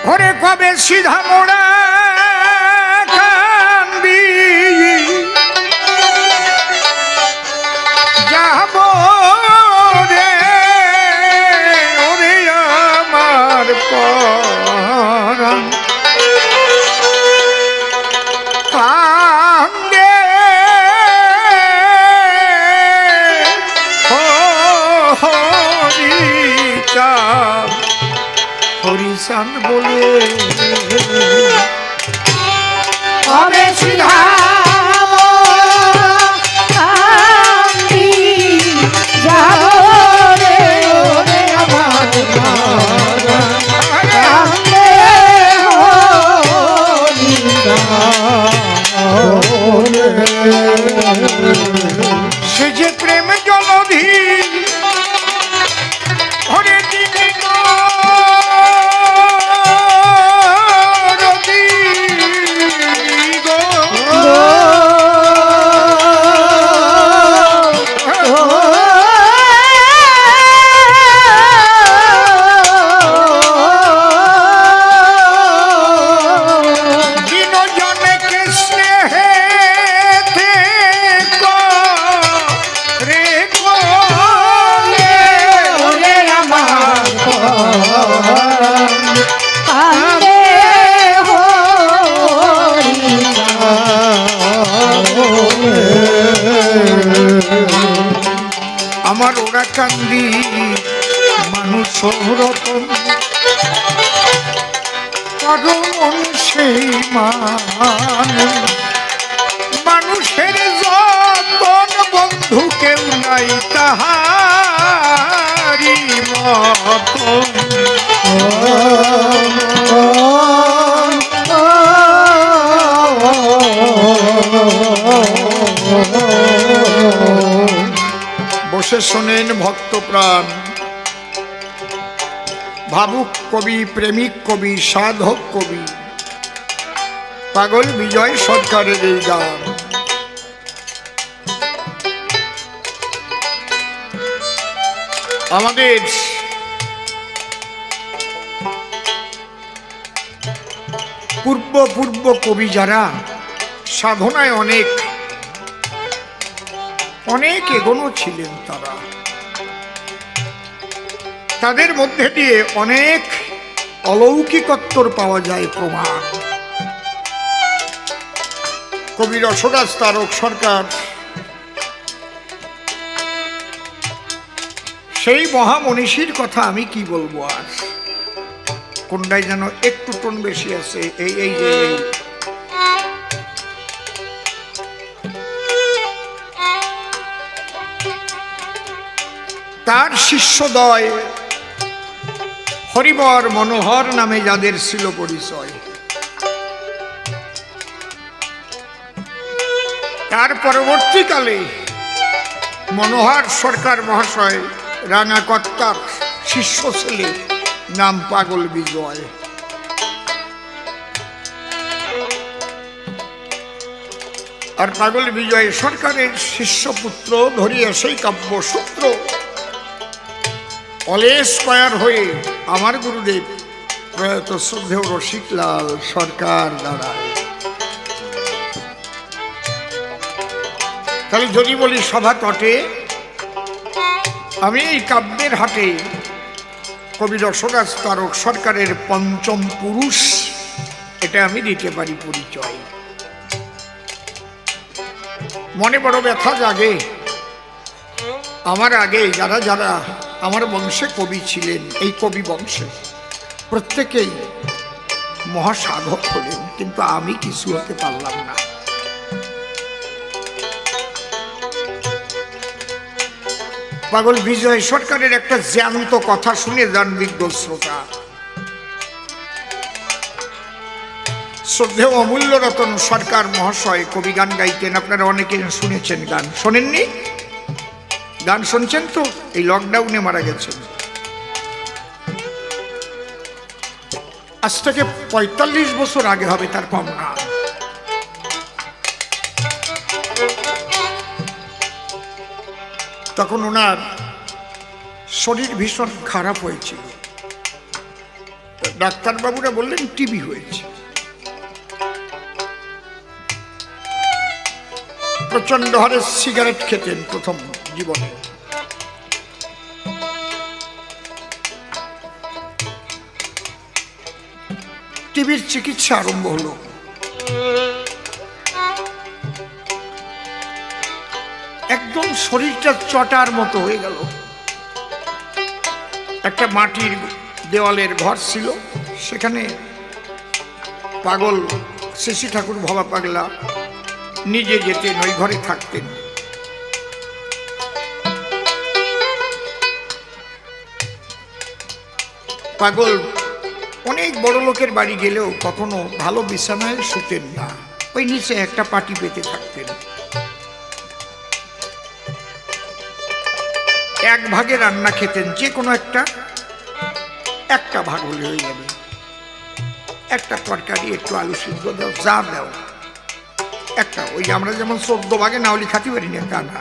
ঘরে কবে সিধা মোড়া কান্দি যাব রে ওরে আমার পরাণ কান্দে হরিচাঁদ হরিচাঁদ বলে হবে সিধা সে যে প্রেম জলধি হরে দিদি রদি গো আমার ওরা কান্দি মানুষ রতন কারণ সেই মানুষের যতন বন্ধু কেউ নাই তাহারি মতন বসে শোনেন ভক্তপ্রাণ ভাবুক কবি প্রেমিক কবি সাধক কবি পাগল বিজয় সরকারের এই গান। আমাদের পূর্ব কবি যারা সাধনায় অনেক এগোনো ছিলেন, তাদের মধ্যে দিয়ে অনেক অলৌকিকত্বর পাওয়া যায় প্রমাণ। কবি রসরাজ তারক সরকার সেই মহামনীষীর কথা আমি কি বলবো, আর কোনটাই যেন একটু টোন বেশি আছে, এই যে তার শিষ্যদ্বয় হরিবর মনোহর নামে যাদের ছিল পরিচয়, তার পরবর্তীকালে মনোহর সরকার মহাশয় রাঙাকর্তার শিষ্য ছেলে, নাম পাগল বিজয়। আর পাগল বিজয় সরকারের শিষ্যপুত্র ধরিয়া সেই কাব্যসূত্র অলেস কয়ার হয়ে আমার গুরুদেব প্রয়াত শ্রদ্ধেয় রসিকলাল সরকার দ্বারা। তাহলে যদি বলি সভা তটে, আমি এই কাব্যের হাটে কবি রসরাজ তারক সরকারের পঞ্চম পুরুষ, এটা আমি দিতে পারি পরিচয়। মনে বড় ব্যথা জাগে, আমার আগে যারা যারা আমার বংশে কবি ছিলেন, এই কবি বংশে প্রত্যেকেই মহাসাধক হলেন, কিন্তু আমি কিছু হতে পারলাম না। পাগল বিজয় সরকারের একটা জ্যান্ত কথা শুনে যান বিজ্ঞ শ্রোতা। শ্রদ্ধেয় অমূল্য রতন সরকার মহাশয় কবি গান গাইতেন, আপনারা অনেকে শুনেছেন। গান শোনেননি? গান শুনছেন তো? এই লকডাউনে মারা গেছেন। আজ থেকে ৪৫ বছর আগে হবে, তার কম না। তখন ওনার শরীর ভীষণ খারাপ হয়েছিল, ডাক্তারবাবুরা বললেন টিবি হয়েছে। প্রচন্ড হারে সিগারেট খেতেন প্রথম জীবনে। টিবির চিকিৎসা আরম্ভ হলো। একদম শরীরটা চটার মতো হয়ে গেল। একটা মাটির দেওয়ালের ঘর ছিল, সেখানে পাগল শশী ঠাকুর ভবা পাগলা নিজে যেতেন, ওই ঘরে থাকতেন। পাগল অনেক বড় লোকের বাড়ি গেলেও কখনো ভালো বিছানায় শুতেন না, ওই নিচে একটা পাটি পেতে থাকতেন। এক ভাগে রান্না খেতেন, যে কোনো একটা ভাগ হলে হয়ে যাবে। একটা তরকারি, একটু আলু সিদ্ধ দাও, যা দাও একটা, ওই আমরা যেমন 14 ভাগে না হলে খাতে পারি না, তা না।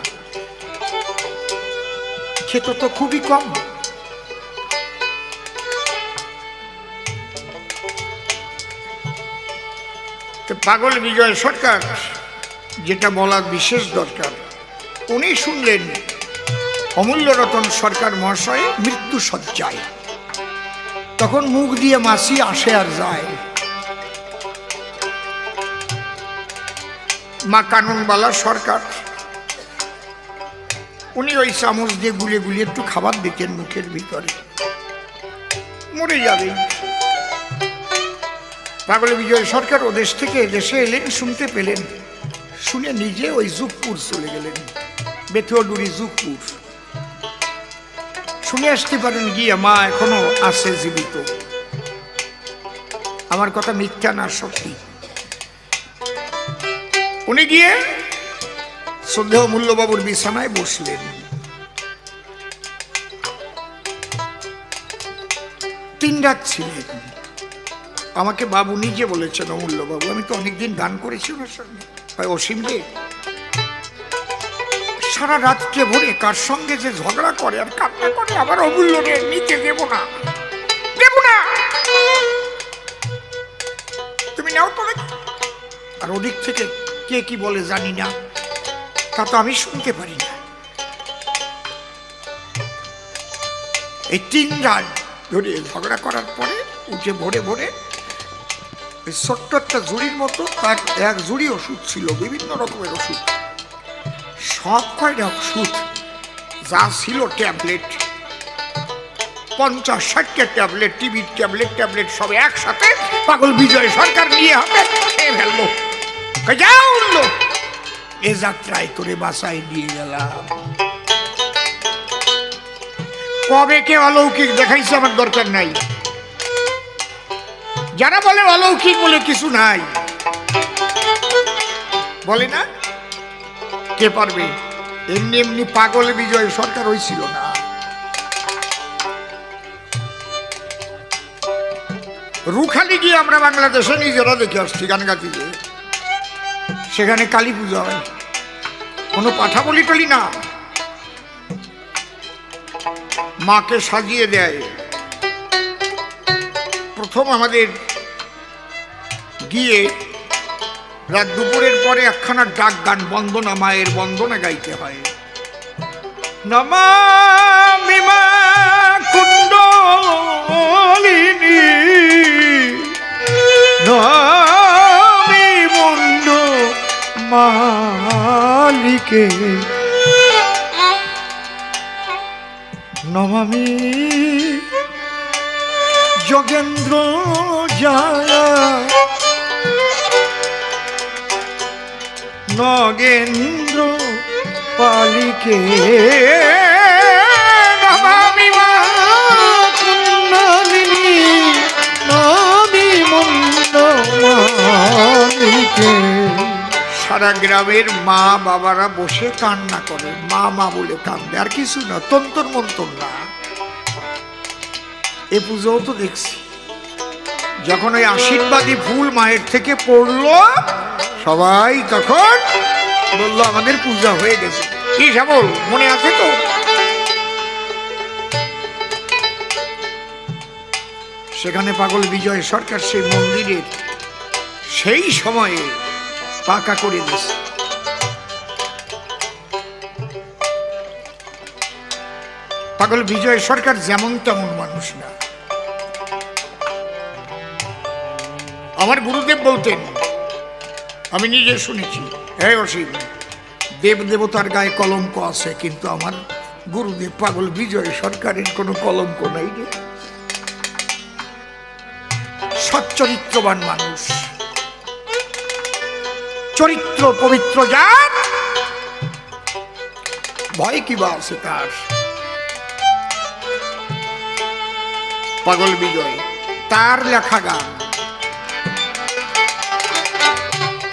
খেত তো খুবই কম। পাগল বিজয় সরকার, যেটা বলা বিশেষ দরকার, উনি শুনলেন অমূল্য রতন সরকার মহাশয় মৃত্যু শয্যায়। তখন মুখ দিয়ে মাসি আসে আর যায়। মা কাননবালা সরকার, উনি ওই চামচ দিয়ে গুলে গুলিয়ে একটু খাবার দিতেন মুখের ভিতরে, মরে যাবে। পাগল বিজয় সরকার ওদেশ থেকে দেশে এলেন, শুনতে পেলেন, শুনে নিজে ওই যুগপুর চলে গেলেন, বেথুয়াডুরি যুগপুর। শুনে আসতে পারেন গিয়ে মা এখনো আছে জীবিত। আমার কথা মিথ্যা না, সত্যি। উনি গিয়ে শ্রদ্ধেয় মূল্যবাবুর বিছানায় বসলেন। তিন রাত ছিলেন। আমাকে বাবু নিজে বলেছেন, অমূল্যবাবু, আমি তো অনেকদিন গান করেছি ওনার সঙ্গে, অসীম দে, সারা রাত্রে ভরে কার সঙ্গে যে ঝগড়া করে আর কান্না করে, আবার অমূল্য রে নিতে দেব না, দেব না, তুমি নাও তো নাকি। আর ওদিক থেকে কে কি বলে জানি না, তা তো আমি শুনতে পারি না। এই 3 রাত ধরে ঝগড়া করার পরে উঠে ভোরে ভোরে ছোট্ট একটা ঝুড়ির মতো, তার এক ঝুড়ি ওষুধ ছিল, বিভিন্ন রকমের ওষুধ, সব কয়টা ওষুধ যা ছিল ট্যাবলেট, 50-60টা ট্যাবলেট, টিবির ট্যাবলেট সব একসাথে পাগল বিজয় সরকার নিয়ে হাতে খেয়ে ফেললো। যা উঠলো, এ যাত্রায় করে বাসায় দিয়ে গেলাম। কবে কে অলৌকিক দেখাইছে আমার দরকার নাই। যারা বলে অলৌকিক বলে কিছু নাই, বলে না, কে পারবে? এমনি এমনি পাগল বিজয় সরকার হয়েছিল না। রুখালি গিয়ে আমরা বাংলাদেশে নিজেরা দেখে আসছি, গান গাতি যে সেখানে কালী পূজা হয়, কোনো পাঠা বলি টলি না, মাকে সাজিয়ে দেয়। প্রথম আমাদের গিয়ে রাত দুপুরের পরে একখানা ডাক গান, বন্দনা, মায়ের বন্দনা গাইতে হয়। নমামি মা কুণ্ডলিনী নমামি মুন্ড মালিকে নমামি যোগেন্দ্র জায়া নগেন্দ্র পালিকে নমামি মা কুণ্ডলিনী নমামি মুন্ড মালিকে। সারা গ্রামের মা বাবারা বসে কান্না করে, মা মা বলে কান্দে, আর কিছু না, তন্তর মন্তর না। এ পুজোও তো দেখছি, যখন ওই আশীর্বাদী ফুল মায়ের থেকে পড়লো, সবাই তখন বললো আমাদের পূজা হয়ে গেছে। কি শ্যামল, মনে আছে তো? সেখানে পাগল বিজয় সরকার সেই মন্দিরের সেই সময়ে পাকা করে দিয়েছে। পাগল বিজয় সরকার যেমন তেমন মানুষ না। আমার গুরুদেব বলতেন, আমি নিজে শুনেছি, হ্যাঁ অসীম, দেব দেবতার গায়ে কলঙ্ক আছে, কিন্তু আমার গুরুদেব পাগল বিজয় সরকারের কোনো কলঙ্ক নাই রে। সচ্চরিত্রবান মানুষ, চরিত্র পবিত্র, যার ভয় কিবা আছে তার। পাগল বিজয়, তার লেখা গান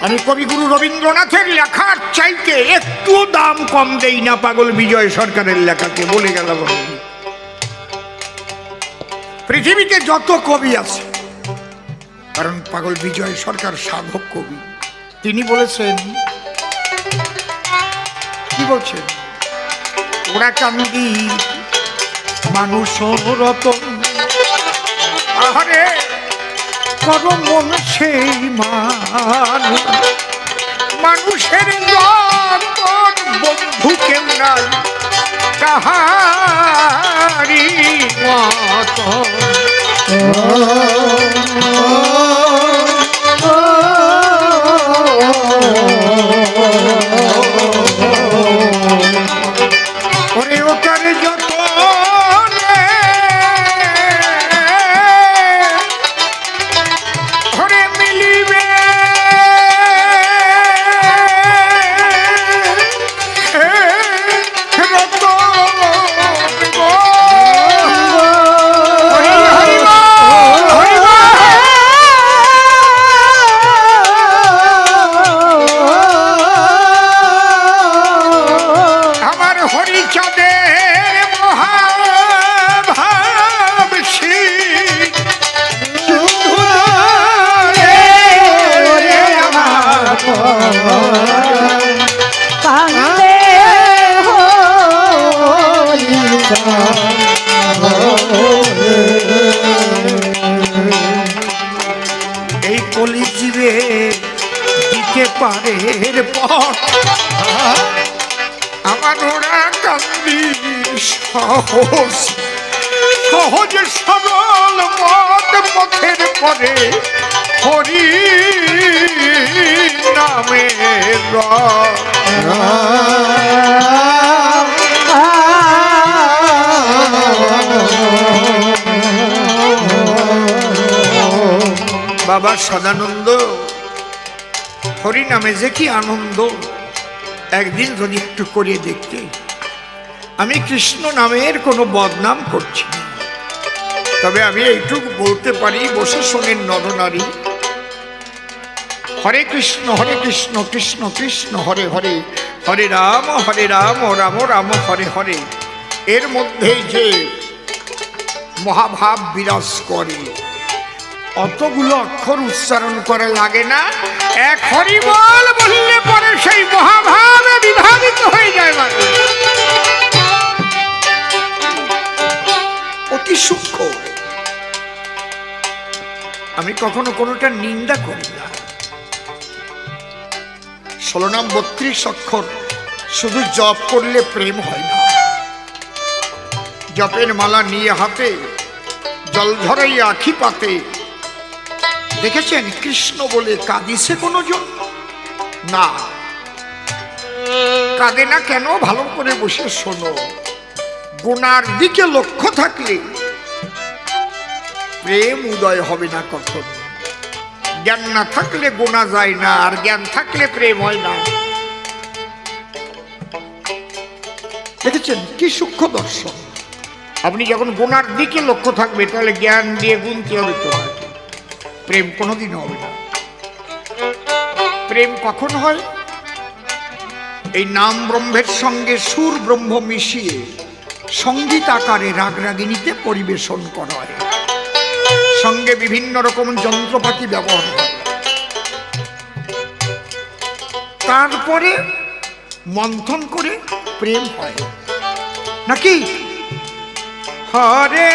আমি কবিগুরু রবীন্দ্রনাথের লেখার চাইতে একটু দাম কম দেই না পাগল বিজয় সরকারের লেখাকে, বলে গেল। পৃথিবীতে যত কবি আছে, কারণ পাগল বিজয় সরকার সাধক কবি, তিনি বলেছেন, কি বলছেন, ওরা কান্দি মানুষ রতন, আহারে কর মন সেই মানুষের রতন, বন্ধু কেউ নাই কাহারি মতন। ওরে ওটার যত ওরে মিলিবে রত এই কলিজীবে দিতে পারে পথ, আমার ওরা কান্দি সহজ সহজ সরল মত পথের পরে হরি নামের বাবা সদানন্দ, হরি নামে যে কি আনন্দ, একদিন যদি একটু করে দেখতে। আমি কৃষ্ণ নামের কোনো বদনাম করছি না, তবে আমি এইটুকু বলতে পারি, বসে শোনেন নরনারী, হরে কৃষ্ণ কৃষ্ণ কৃষ্ণ হরে হরে, হরে রাম রাম রাম হরে হরে, এর মধ্যে যে মহাভাব বিরাজ করে, অতগুলো অক্ষর উচ্চারণ করে লাগে না, এক হরি বল বললে পরে সেই মহাভাবে বিভাবিত হয়ে যায় মানুষ। অতি সূক্ষ্ম। আমি কখনো কোনোটা নিন্দা করি না। 16 নাম 32 অক্ষর শুধু জপ করলে প্রেম হয় না। জপের মালা নিয়ে হাতে, জল ঝরাই আখি পাতে, দেখেছেন কৃষ্ণ বলে কাঁদিছে কোনো জন? না, কাঁদে না কেন? ভালো করে বসে শোনো। গুনার দিকে লক্ষ্য থাকলে প্রেম উদয় হবে না কখন। জ্ঞান না থাকলে গোনা যায় না, আর জ্ঞান থাকলে প্রেম হয় না। দেখেছেন কি সূক্ষ্ম দর্শন। আপনি যখন গোনার দিকে লক্ষ্য থাকবে, তাহলে জ্ঞান দিয়ে গুনতে হবে, তো প্রেম কোনোদিন হবে না। প্রেম কখন হয়? এই নাম ব্রহ্মের সঙ্গে সুর ব্রহ্ম মিশিয়ে সঙ্গীত আকারে রাগরাগিনীতে পরিবেশন করা হয়, সঙ্গে বিভিন্ন রকম যন্ত্রপাতি ব্যবহার হয়, তারপরে মন্থন করে প্রেম হয় নাকি? হরে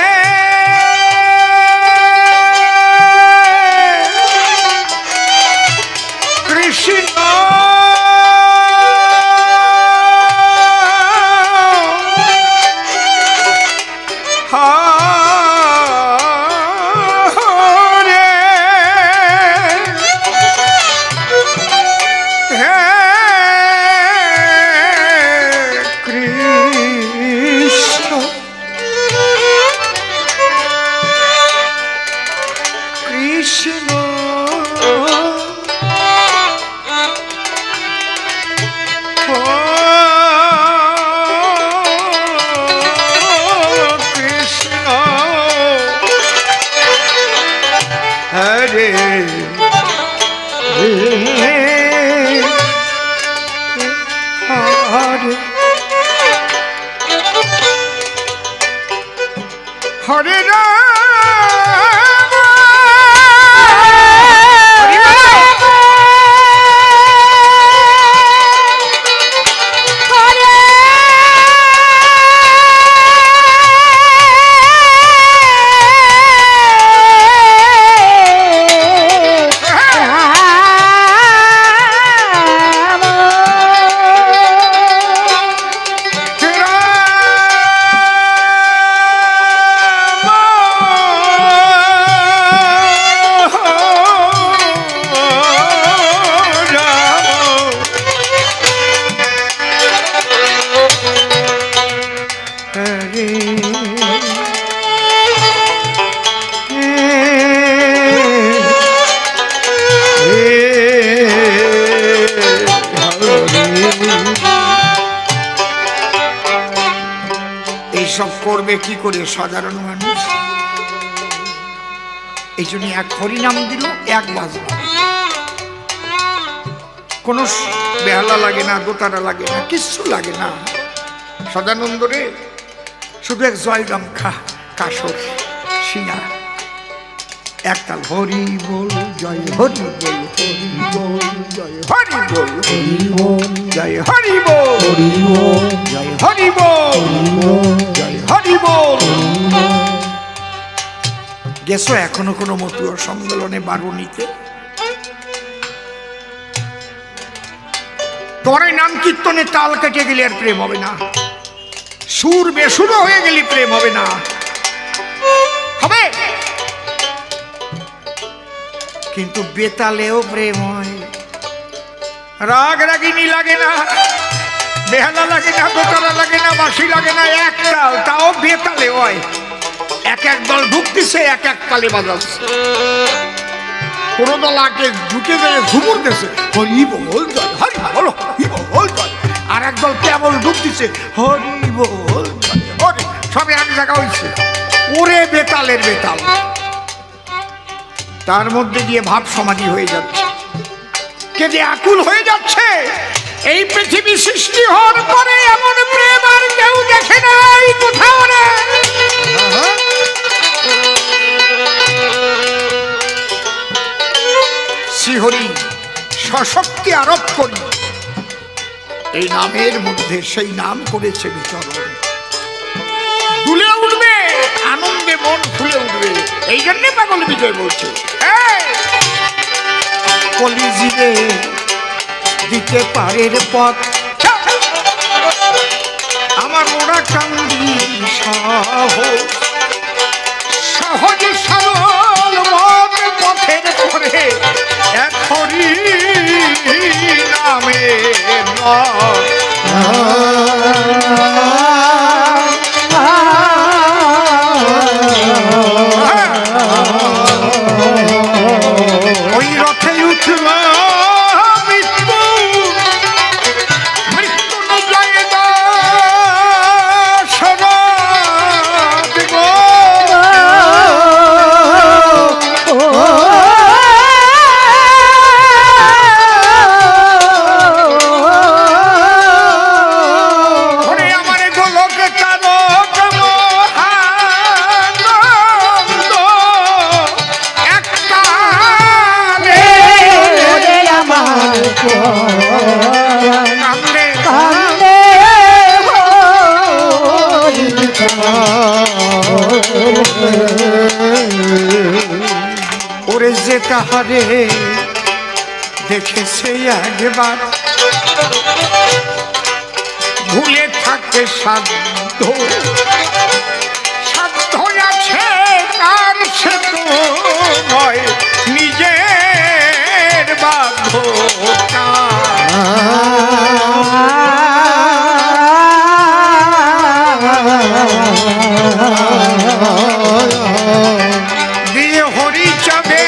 কৃষ্ণ কৃষ্ণ হরে হরে হরে রাম এইসব করবে কি করে সাধারণ মানুষ? এই জন্য এক হরিনাম দিল, এক বাজনা, কোন বেহালা লাগে না, দোতারা লাগে না, কিচ্ছু লাগে না। সদানন্দ রে শুধু এক জয়রাম কাসর সিনা, একতাল হরি বল জয় হরি বল, হরি বল জয় হরি বল, হরি বল জয় হরি বল, হরি বল জয় হরি বল, জয় হরি বল। গেছো এখনো কোনো মতুয়া সম্মেলনে বারুণীতে? তোমার ওই নাম কীর্তনে তাল কেটে গেলে আর প্রেম হবে না, সুর বেসুর হয়ে গেলে প্রেম হবে না। হবে কিন্তু বেতালেও প্রেম হয়, রাগ রাগিনী লাগে না, বেহালা লাগে না, দোতারা লাগে না, বাঁশি লাগে না, এক তাল, তাও বেতালে হয়। এক এক দল ঢুকতেছে, এক এক তালে বাজাচ্ছে। কোন দল আগে ঢুকে গেলে ঝুমুর দেশে হরি বল জয় হরি বল, হরি বল জয়, আর এক দল কেবল ঢুকতেছে হরি বল জয় হরি, সব এক জায়গা হয়েছে। ওরে বেতালের বেতাল, তার মধ্যে দিয়ে ভাব সমাধি হয়ে যাচ্ছে, কে যে আকুল হয়ে যাচ্ছে। এই পৃথিবী সৃষ্টি হওয়ার পরে এমন প্রেম আর কেউ দেখে নাই কোথাও রে। শ্রীহরি সশক্তি আরোপ করি, এই নামের মধ্যে সেই নাম করেছে বিচরণ। দুলে উঠবে আনন্দে, মন ফুলে উঠবে। এই জন্যে পাগল বিজয় বলছে, কলিজিরে দিতে পারের পথ আমার মোড়া কান্দি সহজ সরল মন পথের পরে এক হরি নামে ওই রথে উঠল মৃত্যু, মৃত্যু জয় দেব। ওরে আমার গোলক তারক মহানন্দ এককালে ওরে আমার কান্দে কান্দে হরি ওরে যে তাহারে দেখেছে একবার ভুলে থাকে সাধ্য, সাধ্য আছে তার সে তো নয় নিজের বাধ্যতা। দিয়ে হরি চাঁদে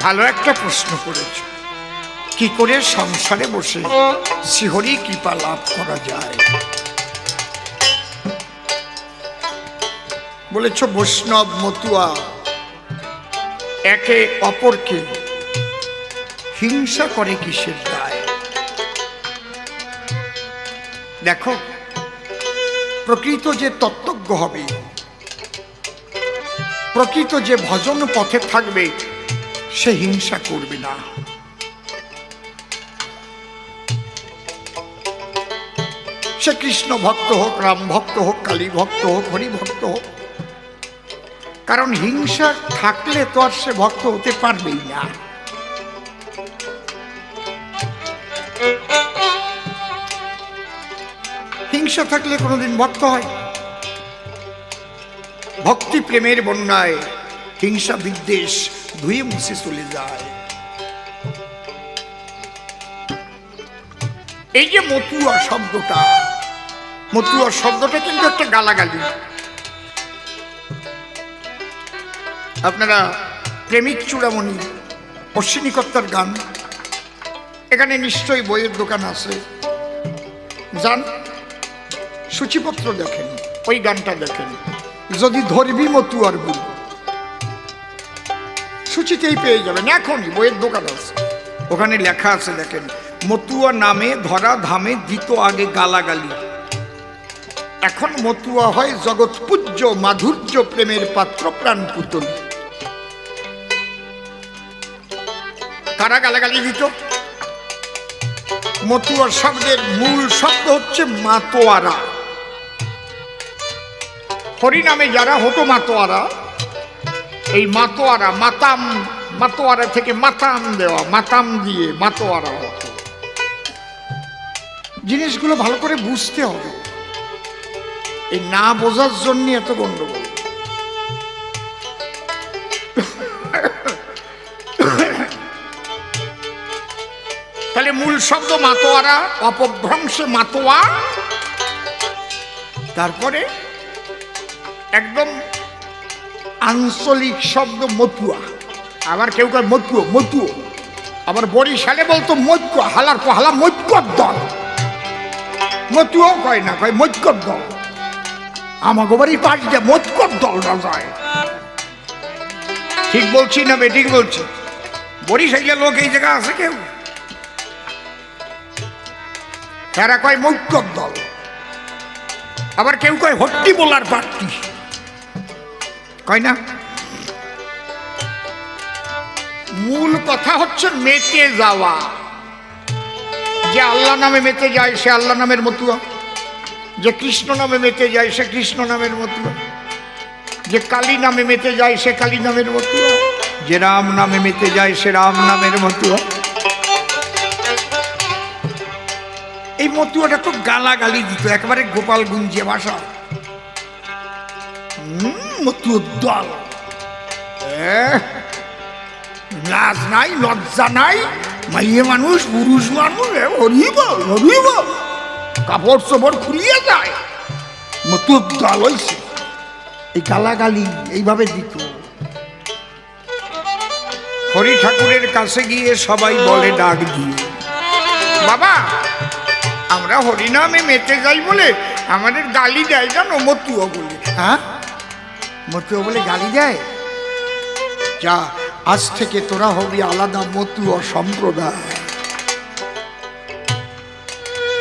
ভালো একটা প্রশ্ন করেছ, কি করে সংসারে বসে শ্রীহরি কৃপা লাভ করা যায়। বলেছ বৈষ্ণব মতুয়া একে অপরকে হিংসা করে কিসের দায়। দেখো, প্রকৃত যে তত্ত্বজ্ঞ হবে, প্রকৃত যে ভজন পথে থাকবে, সে হিংসা করবে না। সে কৃষ্ণ ভক্ত হোক, রাম ভক্ত হোক, কালী ভক্ত হোক, হরি ভক্ত হোক, কারণ হিংসা থাকলে তো আর সে ভক্ত হতে পারবেই না। হিংসা থাকলে কোনোদিন ভক্ত হয়? ভক্তি প্রেমের বন্যায় হিংসা বিদ্বেষ ধুয়ে মুছে চলে যায়। এই যে মতুয়া শব্দটা, মতুয়া শব্দটা কিন্তু একটা গালাগালি। আপনারা প্রেমিক চূড়ামণি অশ্বিনীকর্তার গান, এখানে নিশ্চয়ই বইয়ের দোকান আছে, যান সূচিপত্র দেখেন, ওই গানটা দেখেন, যদি ধরবি মতুয়ার গুরু, সূচিতেই পেয়ে যাবেন, এখনই বইয়ের দোকান আছে, ওখানে লেখা আছে দেখেন, মতুয়া নামে ধরা ধামে দিত আগে গালাগালি, এখন মতুয়া হয় জগৎ পূজ্য মাধুর্য প্রেমের পাত্র প্রাণ পুতুল। কারা গালাগালি দিত? মতুয়া শব্দের মূল শব্দ হচ্ছে মাতোয়ারা। হরি নামে যারা হতো মাতোয়ারা, এই মাতোয়ারা, মাতাম, মাতোয়ারা থেকে মাতাম দেওয়া, মাতাম দিয়ে মাতোয়ারা হতো। জিনিসগুলো ভালো করে বুঝতে হবে, এই না বোঝার জন্য এত গন্ডগোল। তাহলে মূল শব্দ মাতোয়ারা, অপভ্রংশে মাতোয়া, তারপরে একদম আঞ্চলিক শব্দ মতুয়া। আবার কেউ কেউ মতুয়, মতুয়, আবার বরিশালে বলতো মৈক্য, হালার পহালা মৈক্যর দল, মতুয়াও কয় না, কয় মৈক্যর দল। আমাকে বাড়ির পাশ দিয়ে মৈক্যর দলটা যায়। ঠিক বলছি না বেঠিক বলছি? বরিশালে লোক এই জায়গা আছে কেউ? তারা কয় মৈক্যর দল। আবার কেউ কয় হট্টি বলার পার্টি, কয় না? মূল কথা হচ্ছে মেতে যাওয়া। যে আল্লাহ নামে মেতে যায় সে আল্লাহ নামের মতুয়া, যে কৃষ্ণ নামে মেতে যায় সে কৃষ্ণ নামের মতুয়া, যে কালী নামে মেতে যায় সে কালী নামের মতুয়া, যে রাম নামে মেতে যায় সে রাম নামের মতুয়া। এই মতুয়াটা তো গালাগালি দিত, একেবারে গোপালগঞ্জে ভাষা। মতুয়ার দল, লাজ নাই লজ্জা নাই, মাইয়ে মানুষ পুরুষ মানুষ, হরিব হরিব, কাপড় চোপড় খুলিয়ে যায়, মতুয়ার দল হয়েছে। এই গালাগালি এইভাবে দিত। হরি ঠাকুরের কাছে গিয়ে সবাই বলে ডাক দিয়ে, বাবা আমরা হরিনামে মেতে যাই বলে আমাদের গালি দেয়, জানো মতুয়া বলে। হ্যাঁ, মতুয়া বলে গালি দেয়? যা, আজ থেকে তোরা হবি আলাদা মতুয়া সম্প্রদায়।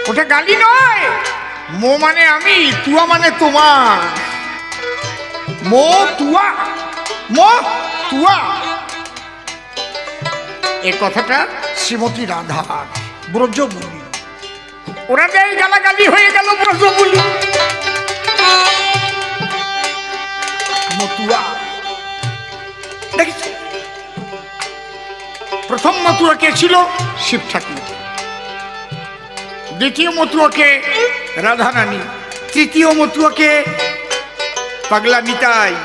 ওটা গালি নয়। মো মানে আমি, তুয়া মানে তোমার। মো তুয়া, মো তুয়া, এ কথাটা শ্রীমতী রাধার ব্রজবুলি। ওরা দেয় গালাগালি হয়ে গেল ব্রজবুলি। মতুয়া দেখেছি। প্রথম মতুয়া কে ছিল? শিব ঠাকুর। দ্বিতীয় মতুয়াকে রাধারানী, তৃতীয় মতুয়াকে পাগলা নিতাই।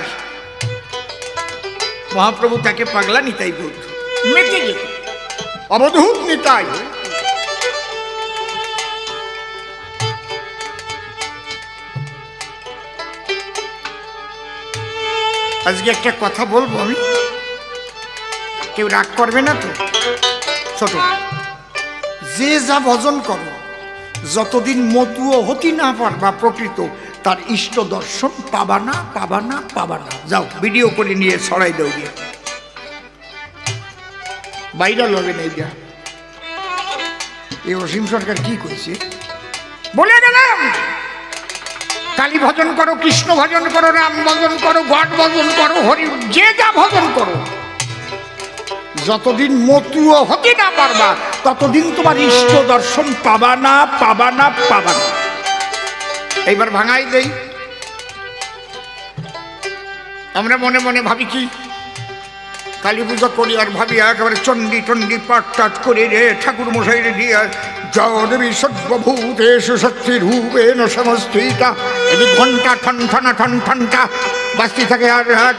মহাপ্রভু তাকে পাগলা নিতাই বলত, মেতে যেত, অবধূত নিতাই। আজকে একটা কথা বলবো আমি। কেউ রাগ করবে না তো? ছোট যে যা ভজন করো, যতদিন মতুও হতি না পারবা প্রকৃত, তার ইষ্ট দর্শন পাবা না, পাবা না, পাবা না। যাও ভিডিও করে নিয়ে ছড়াই দাও গিয়ে, ভাইরাল হবে না। এইটা এই অসীম সরকার কি করেছে বলে গেলাম। কালী ভজন করো, কৃষ্ণ ভজন করো, রাম ভজন করো, গড ভজন করো, হরি, যে যা ভজন করো, যতদিন মতুও হতে না পারবা ততদিন তোমার ইষ্ট দর্শন পাবা না, পাবা না, পাবা না। এইবার ভাঙাই দেই। আমরা মনে মনে ভাবি কি, কালী পূজা করি আর ভাবি একেবারে চণ্ডী টন্ডী পাঠ টাট করে রে ঠাকুর মশাই রে দিয়ে জয় দেবী সর্বভূতেষু শক্তিরূপেণ সমস্থিতা, এদিক ঘন্টা ঠন ঠনা ঠন ঠনটা বাঁচতে থাকে। আর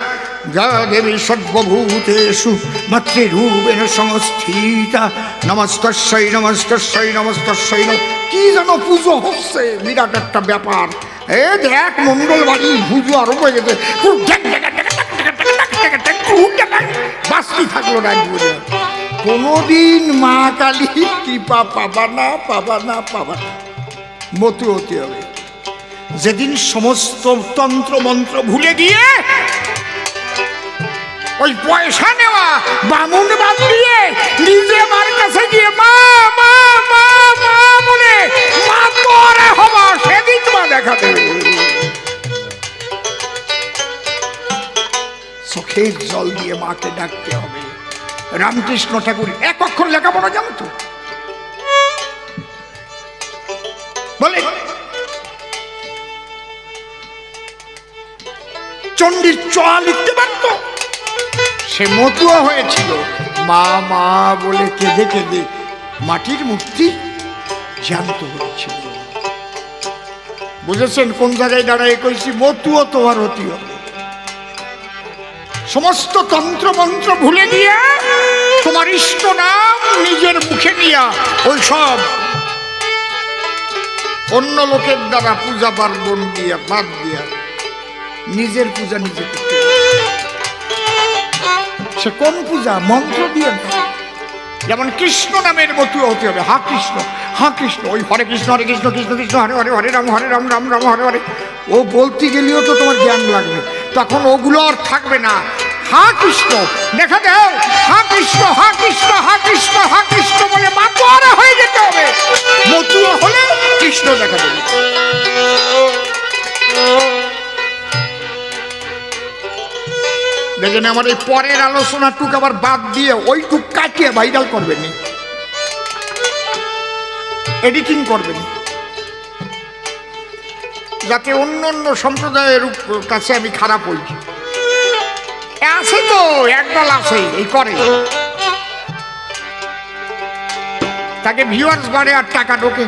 জয় দেবী সর্বভূতেষু মাতৃরূপেণ সংস্থিতা, নমস্তস্যৈ নমস্তস্যৈ নমস্তস্যৈ। কি যেন পুজো হচ্ছে, বিরাট একটা ব্যাপার। এ দেখ মঙ্গলবাড়ি পুজো আরো হয়ে গেছে, বাঁচতে থাকলো না। কোনদিন মা কালী কৃপা পাবা না, পাবা না, পাবা না। মতু হতে হবে। যেদিন সমস্ত তন্ত্র মন্ত্র ভুলে গিয়ে ওই পয়সা নেওয়া বামুন বাদ দিয়ে নিজে মার কাছে গিয়ে মা মা মা মা বলে মা তোরে হবা, সেদিন মা দেখা দেবে। চোখের জল দিয়ে মাকে ডাকতে হবে। রামকৃষ্ণ ঠাকুর এক অক্ষর লেখাপড়া জানতো বলে, চণ্ডীর চ লিখতে পারত, সে মতুয়া হয়েছিল। মা মা বলে কেঁদে কেঁদে মাটির মূর্তি জ্যান্ত হয়েছিল। বুঝেছেন কোন জায়গায় দাঁড়ায় কইছি? মতুয়া তোমার হতে হবে। সমস্ত তন্ত্র মন্ত্র ভুলে গিয়ে তোমার ইষ্ট নাম নিজের মুখে নিয়া ওই সব অন্য লোকের দ্বারা পূজা পার্বণ দিয়া বাদ দিয়া নিজের পূজা নিজে করতে হবে। সে কোন পূজা? মন্ত্র দিয়ে না। যেমন কৃষ্ণ নামের মতো হতে হবে, হা কৃষ্ণ, হা কৃষ্ণ। ওই হরে কৃষ্ণ হরে কৃষ্ণ কৃষ্ণ কৃষ্ণ হরে হরে, হরে রাম রাম রাম হরে হরে। ও বলতে গেলেও তো তোমার জ্ঞান লাগবে, তখন ওগুলো আর থাকবে না। হা কৃষ্ণ দেখা দাও, হা কৃষ্ণ, হা কৃষ্ণ, হা কৃষ্ণ, হা কৃষ্ণ বলে মাতোয়ারা হয়ে যেতে হবে। মতুয়া হলে কৃষ্ণ দেখা দেবে। দেখেন আমার এই পরের আলোচনাটুক আবার বাদ দিয়ে ওইটুক কাটিয়ে ভাইরাল করবেন, এডিটিং করবেন, যাতে অন্য অন্য সম্প্রদায়ের কাছে আমি খারাপ হই। আছে তো একদল আছে এই করে, তাকে ভিউয়ার্স বাড়ে আর টাকা ঢোকে।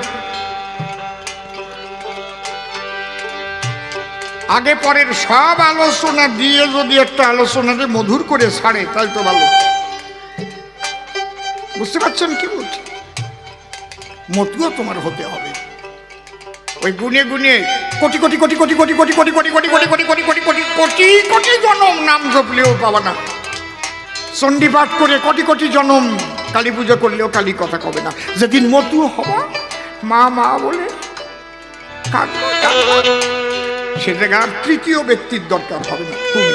আগে পরের সব আলোচনা দিয়ে যদি একটা আলোচনাকে মধুর করে ছাড়ে তাই তো ভালো। বুঝতে পারছেন কি বলছি? মতুয়া তোমার হতে হবে। ওই গুনে গুনে কোটি কোটি কোটি কোটি কোটি কোটি কোটি কোটি কোটি কোটি কোটি কোটি কোটি কোটি কোটি কোটি জনম নাম জপলেও পাবা না। চণ্ডী পাঠ করে কোটি কোটি জনম কালী পুজো করলেও কালী কথা কবে না। যেদিন মতুয়া হবা মা মা বলে সে জায়গার তৃতীয় ব্যক্তির দরকার হবে না। তুমি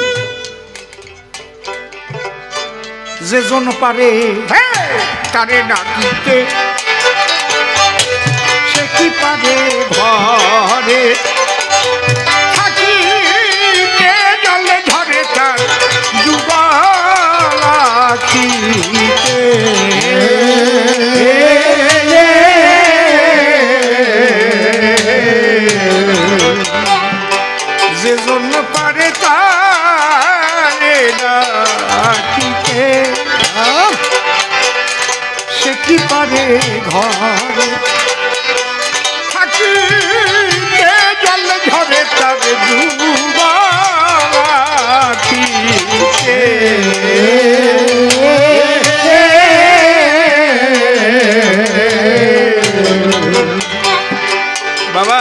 যে জন পারে তারে ডাকিতে, সে কি পারে ঘরে থাকিতে, জলে ঝরে তার ডুবালাখিতে। যে জন্য পারে তারে ডাকিতে, সে কি পারে ঘরে থাকিতে, জলে ঝরে তার ডুবালাখিতে। বাবা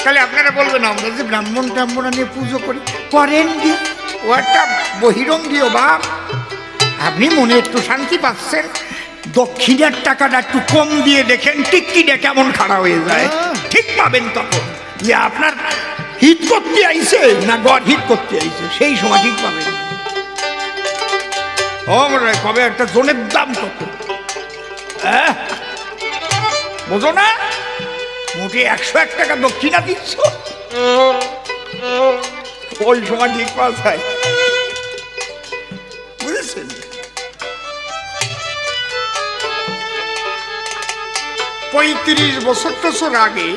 তাহলে আপনারা বলবেন আমরা যে ব্রাহ্মণ টাহ্মণ নিয়ে পুজো করি, করেন কি? ও একটা বহিরঙ্গীয় বাপ। আপনি মনে একটু শান্তি পাচ্ছেন, দক্ষিণের টাকাটা একটু কম দিয়ে দেখেন টিকটিটা কেমন খাড়া হয়ে যায়, ঠিক পাবেন তখন যে আপনার হিট করতে আইছে না গড হিট করতে আইছে, সেই সময় ঠিক পাবেন। ও মনে কবে একটা জোনের দাম কত বোঝো না, মোটে 101 টাকা দক্ষিণা দিচ্ছ, ওই সময় ঠিক পাওয়া যায়, বুঝেছেন? 35 বছর আগে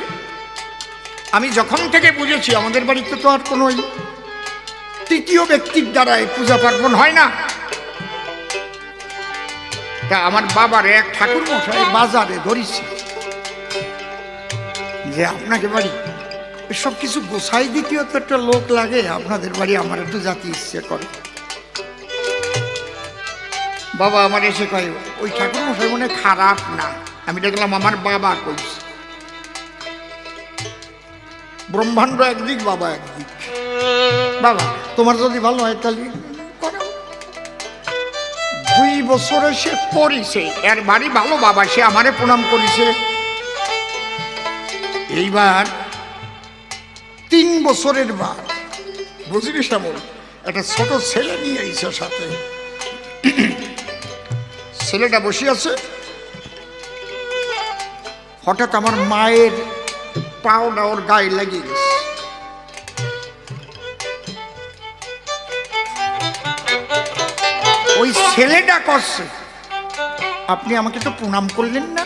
আমি যখন থেকে বুঝেছি আমাদের বাড়িতে তো আর কোনো তৃতীয় ব্যক্তির দ্বারাই পূজা পার্বণ হয় না। তা আমার বাবার এক ঠাকুর মশাই বাজারে ধরেছি যে আপনাকে বাড়ি সব কিছু গোছাই দিতেও তো একটা লোক লাগে, আপনাদের বাড়ি আমার একটু জাতি ইচ্ছে করে। বাবা আমার এসে কয় ওই ঠাকুর মশাই মনে খারাপ না। আমি দেখলাম আমার বাবা কইছে, ব্রহ্মাণ্ড একদিক বাবা একদিক। বাবা তোমার যদি ভালো হয় তাহলে করো। 2 বছরে সে করেছে, এর বাড়ি ভালো বাবা, সে আমারে প্রণাম করেছে। এইবার 3 বছরের বার বুঝলি সেমন একটা ছোট ছেলে নিয়ে আইছে সাথে। ছেলেটা বসে আছে, হঠাৎ আমার মায়ের পাওটা ওর গায়ে লেগে গেছে। ওই ছেলেটা করছে আপনি আমাকে তো প্রণাম করলেন না,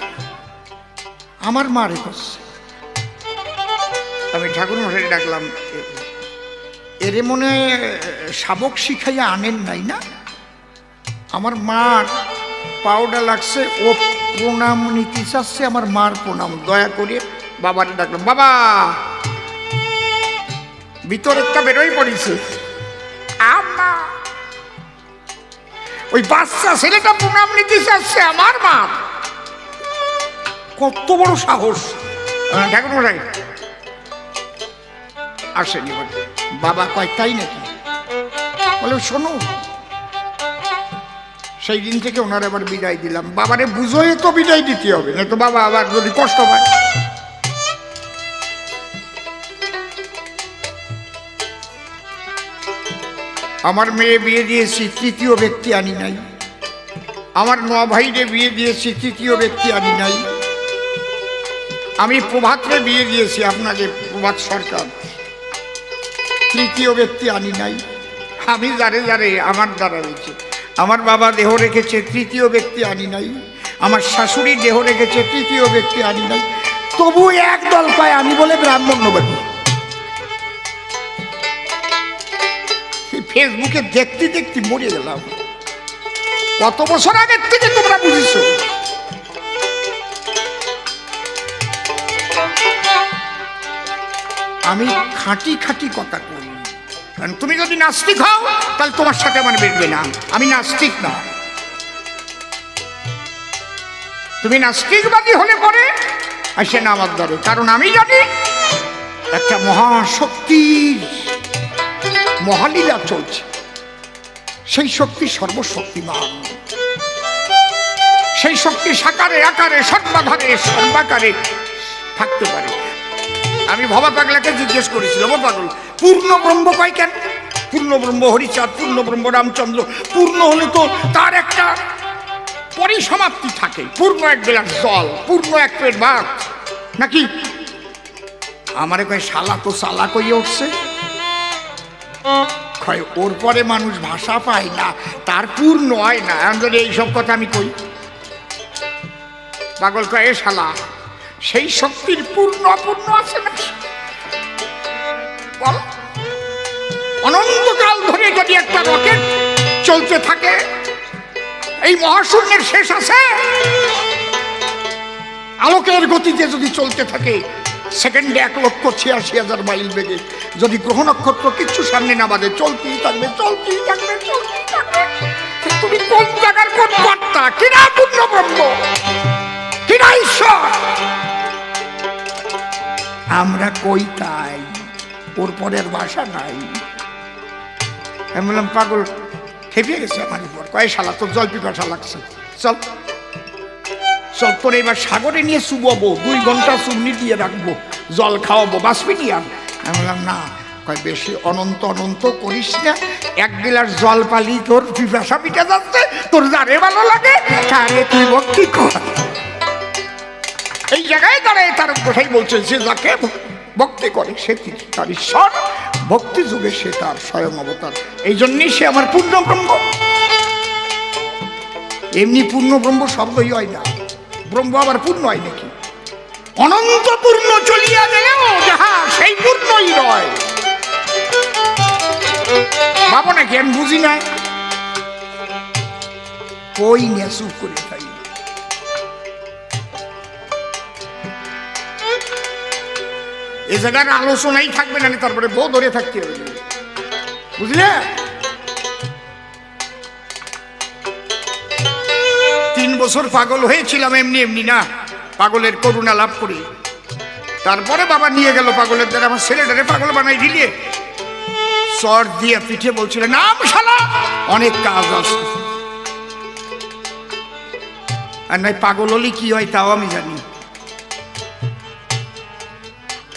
আমার মারে করছে। আমি ঠাকুর মশাই ডাকলাম, এরে মনে শাবক শিখাইয়া আনেন নাই না, আমার মার পাওটা লাগছে, ও প্রণাম নীতি চাচ্ছে, আমার মার প্রণাম। দয়া করে বাবারে ডাকলাম, বাবা ভিতরেরটা বেরোই পড়েছে। আম্মা ওই বাচ্চা ছেলেটা প্রণাম নীতি চাচ্ছে আমার মা, কত বড় সাহস! ঠাকুর মশাই আসেনি। বাবা কয় তাই নাকি? বলে শোনো, সেই দিন থেকে ওনার আবার বিদায় দিলাম। বাবারে বুঝোই তো বিদায় দিতে হবে, না তো বাবা আবার যদি কষ্ট পায়। আমার মেয়ে বিয়ে দিয়েছি, তৃতীয় ব্যক্তি আনি নাই। আমার 9 ভাইরে বিয়ে দিয়েছি, তৃতীয় ব্যক্তি আনি নাই। আমি প্রভাতরে বিয়ে দিয়েছি, আপনাকে প্রভাত সরকার, তৃতীয় ব্যক্তি আনি নাই। আমি যারে যারে আমার দ্বারা রয়েছে, আমার বাবা দেহ রেখেছে, তৃতীয় ব্যক্তি আনি নাই। আমার শাশুড়ি দেহ রেখেছে, তৃতীয় ব্যক্তি আনি নাই। তবু এক দল পায় আমি বলে ব্রাহ্মণ্যবাদী। ফেসবুকে দেখতে দেখতে মরে গেলাম। কত বছর আগের থেকে তোমরা বুঝেছ। আমি খাঁটি খাঁটি কথা করি, কারণ তুমি যদি নাস্তিক হও তাহলে তোমার সাথে আমার বেরবে না। আমি নাস্তিক না। তুমি নাস্তিকবাদী হলে পরে আসে না আমার দ্বারে, কারণ আমি জানি একটা মহাশক্তির মহালীলা চলছে। সেই শক্তি সর্বশক্তিমান, সেই শক্তি সাকারে আকারে সর্বাধারে সর্বাকারে থাকতে পারে। আমি ভবা পাগলাকে জিজ্ঞেস করেছিলাম, ও পাগল পূর্ণ ব্রহ্ম কয় কেন? পূর্ণ ব্রহ্ম হরিচাঁদ, পূর্ণ ব্রহ্ম রামচন্দ্র। পূর্ণ হলে তো তার একটা পরিসমাপ্তি থাকে। পূর্ণ এক গ্লাস জল, পূর্ণ এক পেট ভাত নাকি? আমারে কয় শালা তো শালা কইয়ে উঠছে। কয় ওর পরে মানুষ ভাষা পায় না, তার পূর্ণ হয় না। এখন যদি এইসব কথা আমি কই, পাগল কয় এ শালা সেই শক্তির পূর্ণ অপূর্ণ আছে না? বল, অনন্তকাল ধরে যদি একটা রকেট চলতে থাকে, এই মহাশূন্যের শেষ আছে? আলোকের গতিতে যদি চলতে থাকে, সেকেন্ডে 1,86,000 মাইল বেগে, যদি গ্রহ নক্ষত্র কিচ্ছু সামনে না বাঁধে, চলতেই থাকবে, চলতেই থাকবে, চলতেই থাকবে। তুমি কোন জায়গার কোন বার্তা? কিনা পূর্ণ ব্রহ্ম, কিনা ঈশ্বর? আমরা কই তাই, ওর পরের ভাষা নাই। আমি বললাম পাগল খেপিয়ে গেছে আমার উপর, কয় শালা তোর জল পিপাসা লাগছে, চল চল তোর এবার সাগরে নিয়ে চুবাবো, 2 ঘন্টা চুবনি দিয়ে রাখবো, জল খাওয়াবো, বাঁচবি নি আর। আমি বললাম না, কয় বেশি অনন্ত অনন্ত করিস না, 1 গ্লাস জল পালি তোর পিপাসা পিঠে যাচ্ছে, তোর যারে ভালো লাগে তারে তুই ভক্তি কর। এই জায়গায় দাঁড়ায় তার কথাই বলছে যে যাকে ভক্তি করে সে তার ঈশ্বর, ভক্তি যুগে সে তার স্বয়ং অবতার। এই জন্যই সে আমার পূর্ণ ব্রহ্ম। এমনি পূর্ণ ব্রহ্ম শব্দই হয় না, ব্রহ্ম আবার পূর্ণ হয় নাকি? অনন্ত পূর্ণ চলিয়া গেলেও যাহা সেই পূর্ণই নয়। ভাবো নাকি আমি বুঝি না? কই নিয়ে চুপ করে থাকি। এ জায়গার আলোচনাই থাকবে না, তারপরে বউ ধরে থাকতে হবে, বুঝলে? 3 বছর পাগল হয়েছিলাম, এমনি এমনি না, পাগলের করুণা লাভ করি। তারপরে বাবা নিয়ে গেল পাগলের দ্বারা, আমার ছেলেটারে পাগল বানাই দিলে, চর দিয়ে পিঠে বলছিল নাম শালা, অনেক কাজ আছে। আর নয় পাগল হলে কি হয় তাও আমি জানি,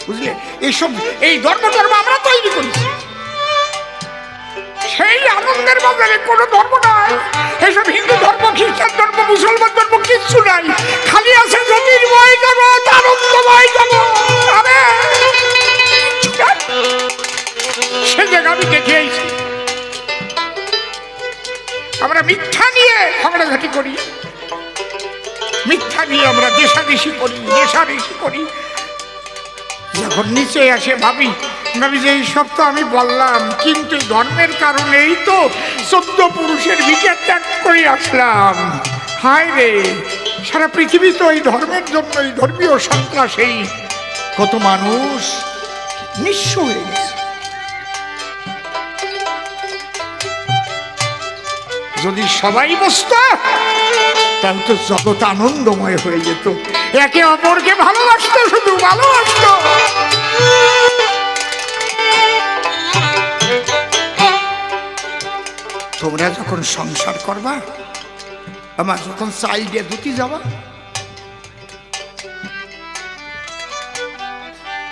বুঝলে? এইসব এই ধর্ম আমরা তৈরি করেছি, সেই আনন্দের বাজারে কোনো ধর্ম নয়। এসব হিন্দু ধর্ম, খ্রিস্টান ধর্ম, মুসলমান ধর্ম কিচ্ছু নাই, খালি আছে জ্যোতির্ময় জগৎ, আনন্দময় জগৎ। আরে সে জায়গা আমি দেখে আইছি। আমরা মিথ্যা নিয়ে ঝগড়াঝাটি করি, মিথ্যা নিয়ে আমরা দেশাদেশি করি, দেশাদেশি করি। যখন নিচে আসে ভাবি যে এইসব তো আমি বললাম, কিন্তু ধর্মের কারণেই তো 14 পুরুষের ভিটা ত্যাগ করে আসলাম। হায় রে, সারা পৃথিবী তো এই ধর্মের জন্য, এই ধর্মীয় সন্ত্রাসেই কত মানুষ নিঃস্ব হয়ে গেছে। যদি সবাই বসত তাহলে তো জগৎ আনন্দময় হয়ে যেত, একে অপরকে ভালোবাসত, শুধু ভালোবাসত। তোমরা যখন সংসার করবা, আমার যখন চাল দিয়ে ধুতি যাবা,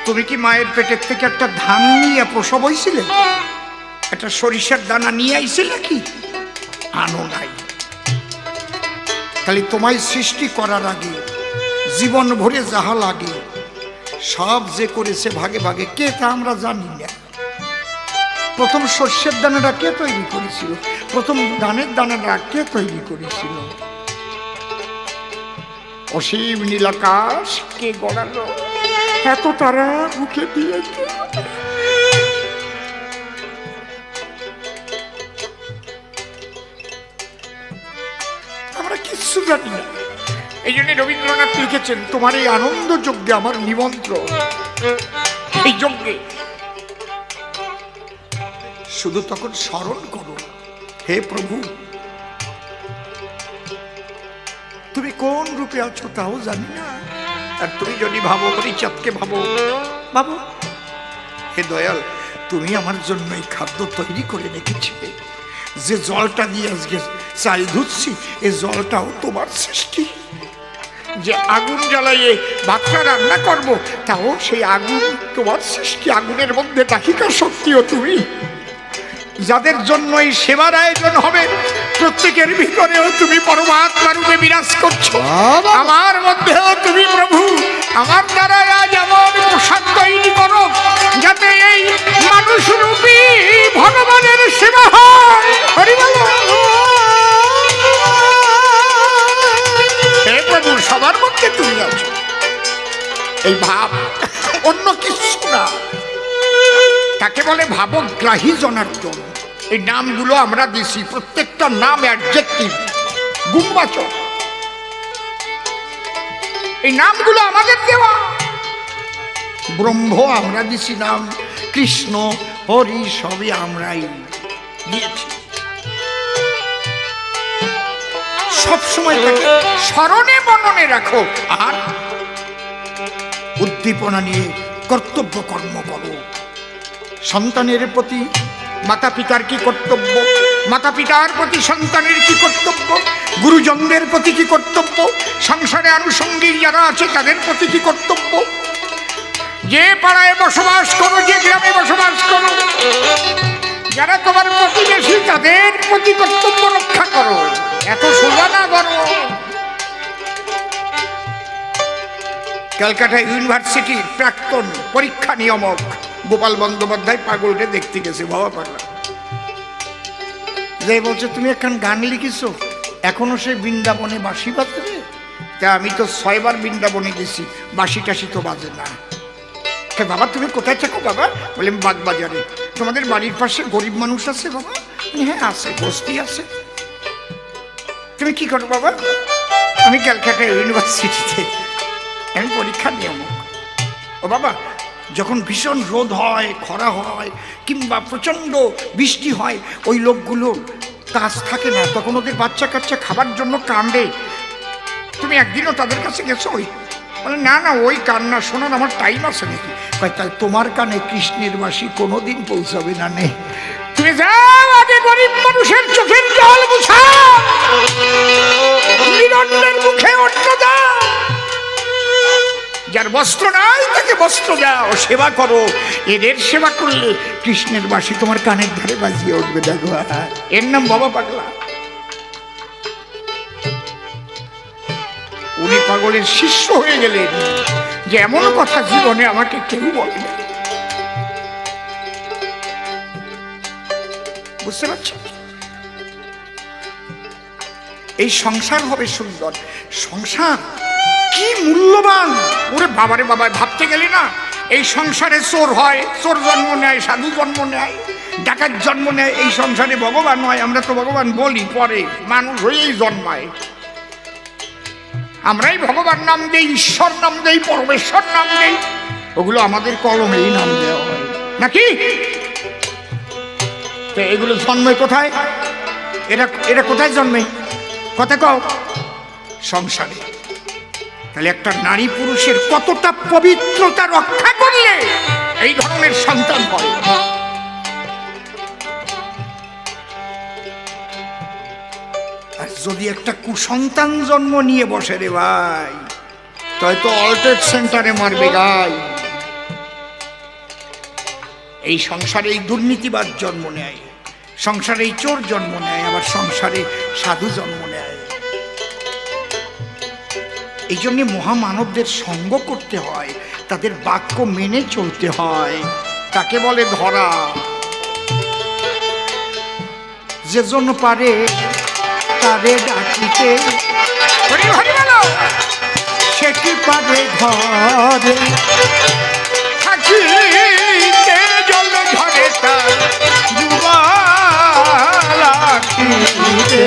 তুমি কি মায়ের পেটের থেকে একটা ধান নিয়ে প্রসব হয়েছিলে? একটা সরিষার দানা নিয়ে আইছিলে কি? আনো নাই। তাহলে তোমায় সৃষ্টি করার আগে জীবন ভরে যাহা লাগে সব যে করেছে ভাগে ভাগে, কে তা আমরা জানি না। প্রথম শস্যের দানাটা কে তৈরি করেছিল? প্রথম ধানের দানাটা কে তৈরি করেছিল? অসীম নীলাকাশ কে গড়ালো? এত তারা মুখে দিয়েছে। আমরা কিচ্ছু জানি না। এই জন্য রবীন্দ্রনাথ লিখেছেন, তোমার এই আনন্দ যজ্ঞে আমার নিমন্ত্রণ। এই যজ্ঞে শুধু তখন স্মরণ করো, হে প্রভু তুমি কোন রূপে আছো তাও জানি না। আর তুমি যদি ভাবো, হরিচাঁদকে ভাবো, ভাবো হে দয়াল, তুমি আমার জন্য এই খাদ্য তৈরি করে রেখেছিলে। যে জলটা দিয়ে আজকে চাল ধুচ্ছি, এই জলটাও তোমার সৃষ্টি। যে আগুন জ্বালাইয়ে ভাতটা রান্না করবো, তাও সেই আগুন তোমার সৃষ্টি। আগুনের মধ্যে দাহিকার শক্তিও তুমি। যাদের জন্য এই সেবার আয়োজন হবে, প্রত্যেকের ভিতরেও তুমি পরমাত্মা রূপে বিরাজ করছো। আমার মধ্যেও তুমি প্রভু, আমার দ্বারা আজ এমন প্রসাদ তৈরি করো যাতে এই মানুষ রূপী ভগবানের সেবা হয়। হরি বল। হে প্রভু, সবার মধ্যে তুমি আছো, এই ভাব, অন্য কিছু না। তাকে বলে ভাবগ্রাহী জনার্দন। এই নামগুলো আমরা দিছি, প্রত্যেকটা নাম অ্যাডজেক্টিভ, গুণবাচক। এই নামগুলো আমাদের দেওয়া। ব্রহ্ম আমরা দিছি নাম, কৃষ্ণ, হরি সবই আমরাই দিয়েছি। সবসময় তাকে স্মরণে মননে রাখো, আর উদ্দীপনা নিয়ে কর্তব্য কর্ম করো। সন্তানের প্রতি মাতা পিতার কি কর্তব্য, মাতা পিতার প্রতি সন্তানের কি কর্তব্য, গুরুজনদের প্রতি কি কর্তব্য, সংসারে আনুষঙ্গিক যারা আছে তাদের প্রতি কি কর্তব্য, যে পাড়ায় বসবাস করো, যে গ্রামে বসবাস করো, যারা তোমার প্রতিবেশী তাদের প্রতি কর্তব্য রক্ষা করো। এত সোজা না করো। ক্যালকাটা ইউনিভার্সিটির প্রাক্তন পরীক্ষা নিয়ামক গোপাল বন্দ্যোপাধ্যায় পাগলকে দেখতে গেছে, বাবা পাগলা যে বলছে তুমি একখান গান লিখেছ, এখনো সেই বৃন্দাবনে বাঁশি বাজে রে। তা আমি তো 6 বার বৃন্দাবনে গেছি, বাঁশি টাশি তো বাজে না। বাবা তুমি কোথায় থাকো বাবা? বলে বাগবাজারে। তোমাদের বাড়ির পাশে গরিব মানুষ আছে বাবা? হ্যাঁ আছে, বস্তি আছে। তুমি কি করো বাবা? আমি ক্যালকাটা ইউনিভার্সিটিতে, আমি পরীক্ষা নিয়ামক। ও বাবা, যখন ভীষণ রোদ হয়, খরা হয়, কিংবা প্রচণ্ড বৃষ্টি হয়, ওই লোকগুলোর কাজ থাকে না, তখন ওদের বাচ্চা কাচ্চা খাবার জন্য কান্দে। তুমি একদিনও তাদের কাছে গেছো? ওই বলে না না, ওই কান্না শোনার আমার টাইম আছে নাকি? তাই তোমার কানে কৃষ্ণের বাঁশি কোনোদিন পৌঁছাবে না। নে তুমি যাও, আগে গরিব মানুষের চোখের জল মুছাও, নিরন্নের মুখে অন্ন দাও, যার বস্ত্র নাই তাকে বস্ত্র দাও, সেবা করো। এদের সেবা করলে কৃষ্ণের বাঁশি তোমার কানের ধারে বাজিয়ে উঠবে। দেখো, এর নাম বাবা পাগলা। উনি পাগলের শিষ্য হয়ে গেলেন, যে এমন কথা জীবনে আমাকে কেউ বলে না। বুঝতে পারছেন? এই সংসার হবে সুন্দর। সংসার কি মূল্যবান! ওরে বাবারে বাবা, ভাবতে গেলে না, এই সংসারে চোর হয়, চোর জন্ম নেয়, সাধু জন্ম নেয়, ডাকাত জন্ম নেয়, এই সংসারে ভগবান হয়। আমরা তো ভগবান বলি পরে, মানুষ হয়েই জন্মায়। আমরাই ভগবান নাম দেই, ঈশ্বর নাম দেই, পরমেশ্বর নাম দেই, ওগুলো আমাদের কলমেই নাম দেওয়া হয় নাকি? তো এগুলো জন্মে কোথায়? এরা কোথায় জন্মে? কথা কও। সংসারে। তাহলে একটা নারী পুরুষের কতটা পবিত্রতা রক্ষা করলে এই ধরনের সন্তান হয়। আর যদি একটা কুসন্তান জন্ম নিয়ে বসে রে ভাই, তাই তো অল্টেড সেন্টারে মারবে গাই। এই সংসারে এই দুর্নীতিবাদ জন্ম নেয়, সংসারে এই চোর জন্ম নেয়, আবার সংসারে সাধু জন্ম নেয়। এই জন্যে মহামানবদের সঙ্গ করতে হয়, তাদের বাক্য মেনে চলতে হয়। তাকে বলে ধরা। যে জন্য পারে তারে ডাকিতে, সে কি পারে ঘরে থাকিতে, জল ধরে তার যুবা রাখিতে।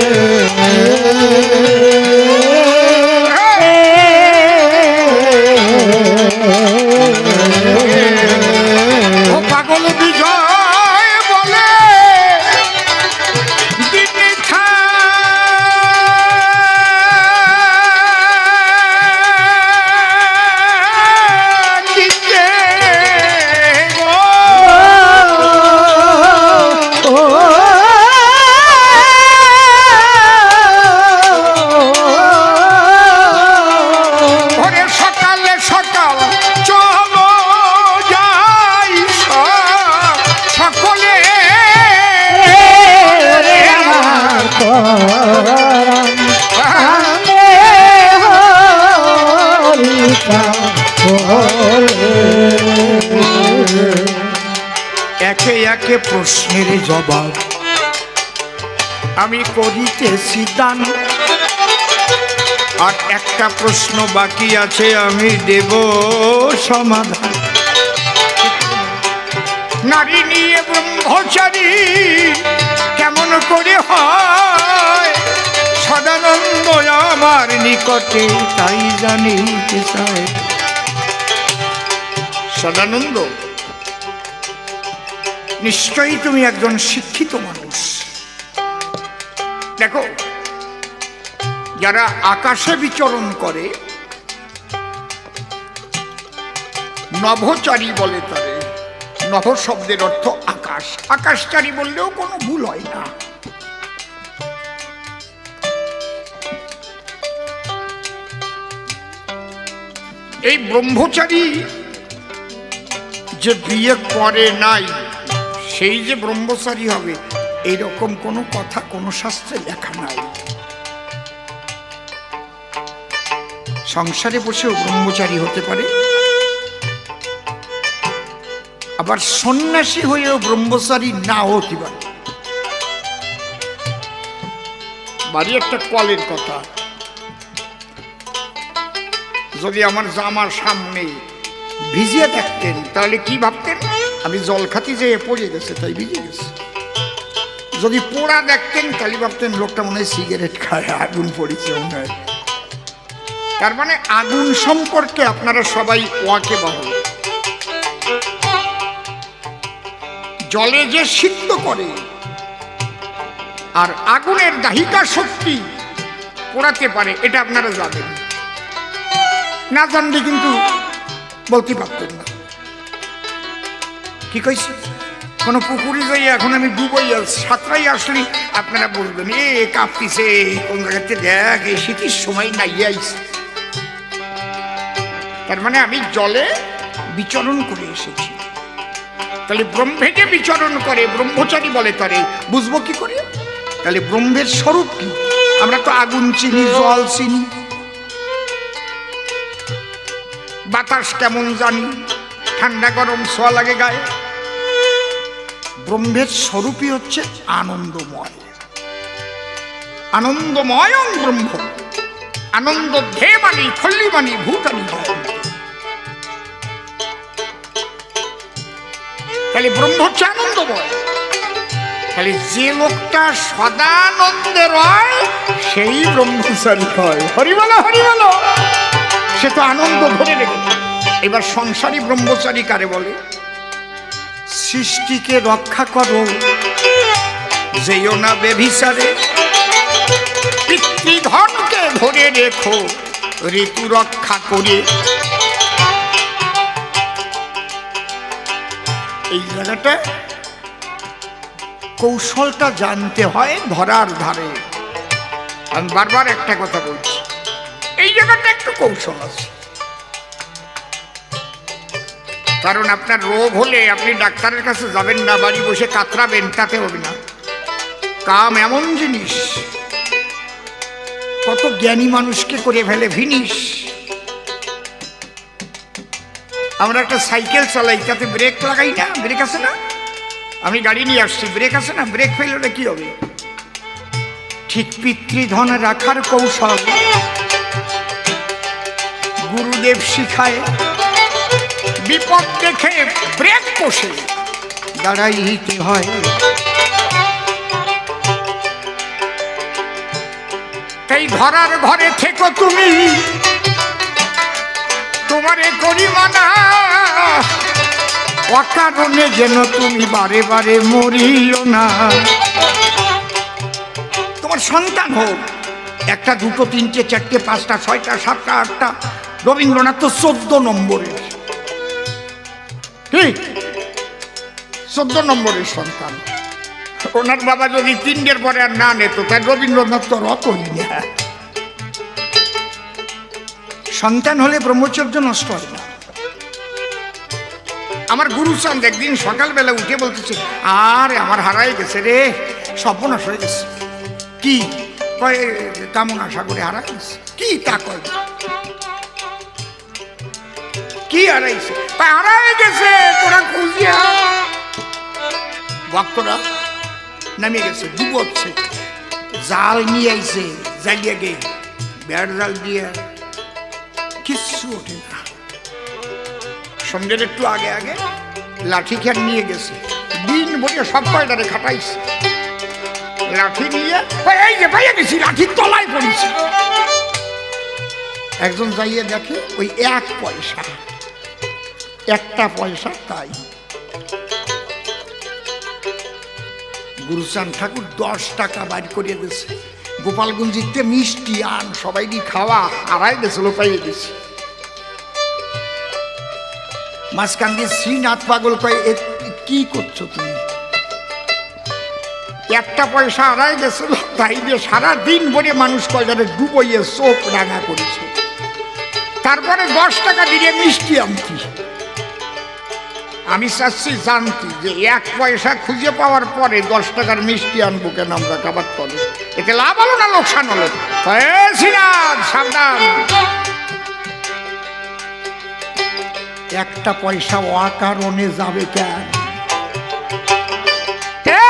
পাগল বিজয় বলে দিনে থাকিতে ঘরে সকালে সকাল চলো যাই সকলে। একে একে প্রশ্নের জবাব আমি করিতেছি দান, আর একটা প্রশ্ন বাকি আছে, আমি দেব সমাধান। নারী নিয়ে ব্রহ্মচারী কেমন করে হয়, সদানন্দ আমার নিকটে তাই জানিতে চায়। সদানন্দ, নিশ্চয়ই তুমি একজন শিক্ষিত মানুষ। দেখো, যারা আকাশে বিচরণ করে নভোচারী বলে তারে। নভ শব্দের অর্থ আকাশ। আকাশ, আকাশচারী বললেও কোনো ভুল হয় না। এই ব্রহ্মচারী যে বিয়ে করে নাই সেই যে ব্রহ্মচারী হবে এইরকম কোনো কথা কোনো শাস্ত্রে লেখা নাই। সংসারে বসেও ব্রহ্মচারী হতে পারে, আবার সন্ন্যাসী হয়েও ব্রহ্মচারী না হতে পারে। বাড়ি একটা কলের কথা, যদি আমার জামার সামনে ভিজিয়ে থাকতেন তাহলে কি ভাবতেন? আমি জল খাতি যেয়ে পড়ে গেছে তাই ভিজে গেছে। যদি পোড়া দেখতেন তাহলে ভাবতেন লোকটা মনে হয় সিগারেট খায়, আগুন পড়েছে মনে হয়। তার মানে আগুন সম্পর্কে আপনারা সবাই ওয়াকিবহাল। জলে যে সিদ্ধ করে আর আগুনের দাহিকা শক্তি পোড়াতে পারে এটা আপনারা জানেন, না জানলে কিন্তু বলতে পারতেন না। কি কইছি? কোনো পুকুরে যাই এখন আমি ডুবই সাঁতরাই আসলি আপনারা বলবেন এ কাঁপতিছে কোন জায়গাতে, দেখ এই শীতের সময় নাইয়ে আইছে। তার মানে আমি জলে বিচরণ করে এসেছি। তাহলে ব্রহ্মে যে বিচরণ করে ব্রহ্মচারী বলে তারে বুঝবো কি করে? তাহলে ব্রহ্মের স্বরূপ কি? আমরা তো আগুন চিনি, জল চিনি, বাতাস কেমন জানি, ঠান্ডা গরম ছোঁয়া লাগে গায়ে। ব্রহ্মের স্বরূপই হচ্ছে আনন্দময়। আনন্দময় ব্রহ্ম, আনন্দ ধেমানি খল্লিমানি ভূতানি। তাহলে ব্রহ্ম হচ্ছে আনন্দময়। তাহলে যে লোকটা সদানন্দে রয় সেই ব্রহ্মচারী হয়। হরি বলো, হরি বলো। সে তো আনন্দ ধরে রেখেছে। এবার সংসারী ব্রহ্মচারী কারে বলে? সৃষ্টিকে রক্ষা করো, যেও না বেভিচারে, পিতৃধনকে ধরে রেখো ঋতু রক্ষা করে। এই জায়গাটা কৌশলটা জানতে হয় ধরার ধারে। আমি বারবার একটা কথা বলছি, এই জায়গাটা একটু কৌশল আছে। কারণ আপনার রোগ হলে আপনি ডাক্তারের কাছে যাবেন না, বাড়ি বসে কাতরাবেন, তাতে হবে না। কাম এমন জিনিস, কত জ্ঞানী মানুষকে করে ফেলে ভিনিস। আমরা একটা সাইকেল চালাই, তাতে ব্রেক লাগাই না, ব্রেক আছে না? আমি গাড়ি নিয়ে আসছি, ব্রেক আছে না? ব্রেক ফেল হলে কি হবে? ঠিক পিতৃধন রাখার কৌশল গুরুদেব শিখায়। বিপদ দেখে ব্রেক কষে দাঁড়াইতে হয়। তাই ধরার ঘরে থেকো তুমি, তোমারে করি মানা, অকারণে যেন তুমি বারে বারে মরিও না। তোমার সন্তান হোক একটা, দুটো, তিনটে, চারটে, পাঁচটা, ছয়টা, সাতটা, আটটা। রবীন্দ্রনাথ তো 14 নম্বরের, ঠিক 14 নম্বরের সন্তান। ওনার বাবা যদি 3টের পরে আর না নিত তাই রবীন্দ্রনাথ তো রতই না। সন্তান হলে ব্রহ্মচর্য নষ্ট হয় না। আমার গুরুচাঁদ একদিন সকালবেলা উঠে বলতেছে, আরে আমার হারাই গেছে রে, সর্বনাশ হয়ে গেছে। কি কয়? কেমন আশা করে হারাই গেছে? কি তা কয়? কি হারাইছে? হারাই গেছে, তোরা খুঁজিয়া। ভক্তরা নামিয়ে গেছে, ডুবোচ্ছে, জাল নিয়ে আইছে, জ্বালিয়ে গে বেড় জাল দিয়ে কিচ্ছু ওঠে না। সন্ধ্যের একটু আগে আগে লাঠি খেয়ার নিয়ে গেছে, দিন বলে সব কয়টারে খাটাইছে। লাঠি নিয়ে এই যে পাইয়া গেছি, লাঠির তলায় পড়েছি। একজন যাইয়ে দেখে ওই 1 পয়সা, একটা পয়সা তাই। গুরুচাঁদ ঠাকুর 10 টাকা বাইর করিয়ে দিয়েছে। গোপালগঞ্জিতে মিষ্টি আন সবাই খাওয়া, হারাই গেছিল, পাইয়ে গেছি। মাঝখান দিয়ে শ্রীনাথ পাগল কয়, কি করছো তুমি? একটা পয়সা হারাই গেছিল, তাই দিয়ে সারাদিন ভরে মানুষ কয়জনে ডুবইয়ে চোখ রাঙা করেছে। তারপরে 10 টাকা দিয়ে মিষ্টি আনতি। আমি চাচ্ছি জানতি যে 1 পয়সা খুঁজে পাওয়ার পরে 10 টাকার মিষ্টি আনবো কেন আমরা খাবার পরে? এতে লাভ হলো না লোকসান হলো? সাবধান, একটা পয়সা অকারণে যাবে কেন?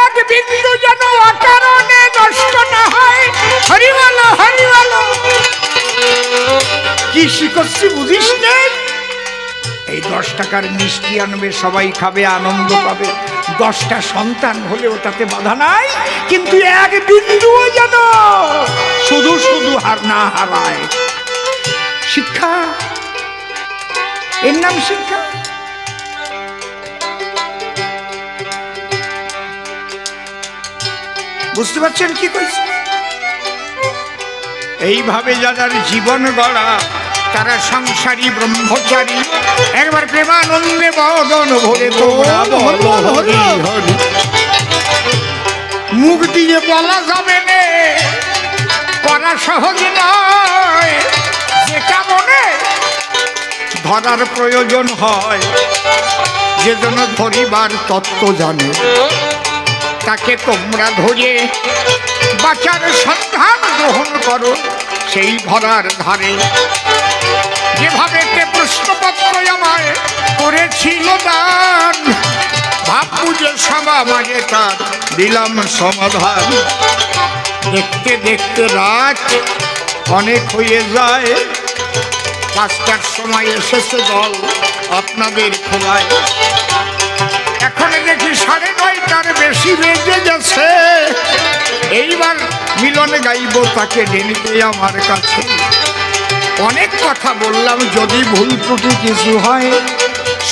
এক বিন্দু যেন অকারণে নষ্ট না হয়। হরি বলো, হরি বলো। কি শিখছি বুঝিস না? এই 10 টাকার মিষ্টি আনবে, সবাই খাবে, আনন্দ পাবে। 10টা সন্তান হলেও তাতে বাধা নাই, কিন্তু এক বিন্দুও যেন শুধু শুধু হার না হারায়। শিক্ষা, এর নাম শিক্ষা। বুঝতে পারছেন কি কইছি? এইভাবে যাদের জীবন গড়া তারা সংসারী ব্রহ্মচারী। একবার প্রেমানন্দে বদন ভরে তোমরা বলো হরি হরি। মুখ দিয়ে বলা যাবে না, করা সহজ নয়। যেটা মনে ধরার প্রয়োজন হয়, যে জন্য ধরিবার তত্ত্ব জানে, তাকে তোমরা ধরে বাঁচার সন্ধান গ্রহণ করো সেই ধরার ধারে। যেভাবে প্রশ্নপত্র আমায় করেছিল দান, ভাববু যে সভা মাঝে তার দিলাম সমাধান। দেখতে দেখতে রাত অনেক হয়ে যায়, 5টার সময় এসেছে দল আপনাদের খোলায়। এখন দেখি 9:30টার বেশি বেজে গেছে। এইবার মিলনে গাইব তাকে ডেলিতে আমার কাছে। অনেক কথা বললাম, যদি ভুল ত্রুটি কিছু হয়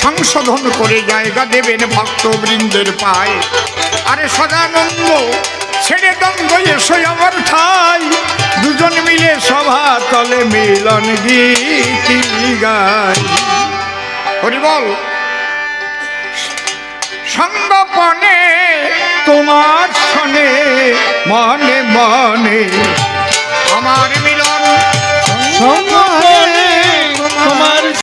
সংশোধন করে জায়গা দেবেন ভক্তবৃন্দের পায়। আরে সদানন্দ ছেড়ে দ্বন্দ্ব এসো আমার ঠাই, দুজন মিলে সভা তলে মিলন গীতি গাই। হরি বল। সঙ্গপনে তোমার শনে মনে মনে আমার মিলন। সঙ্গপনে তোমার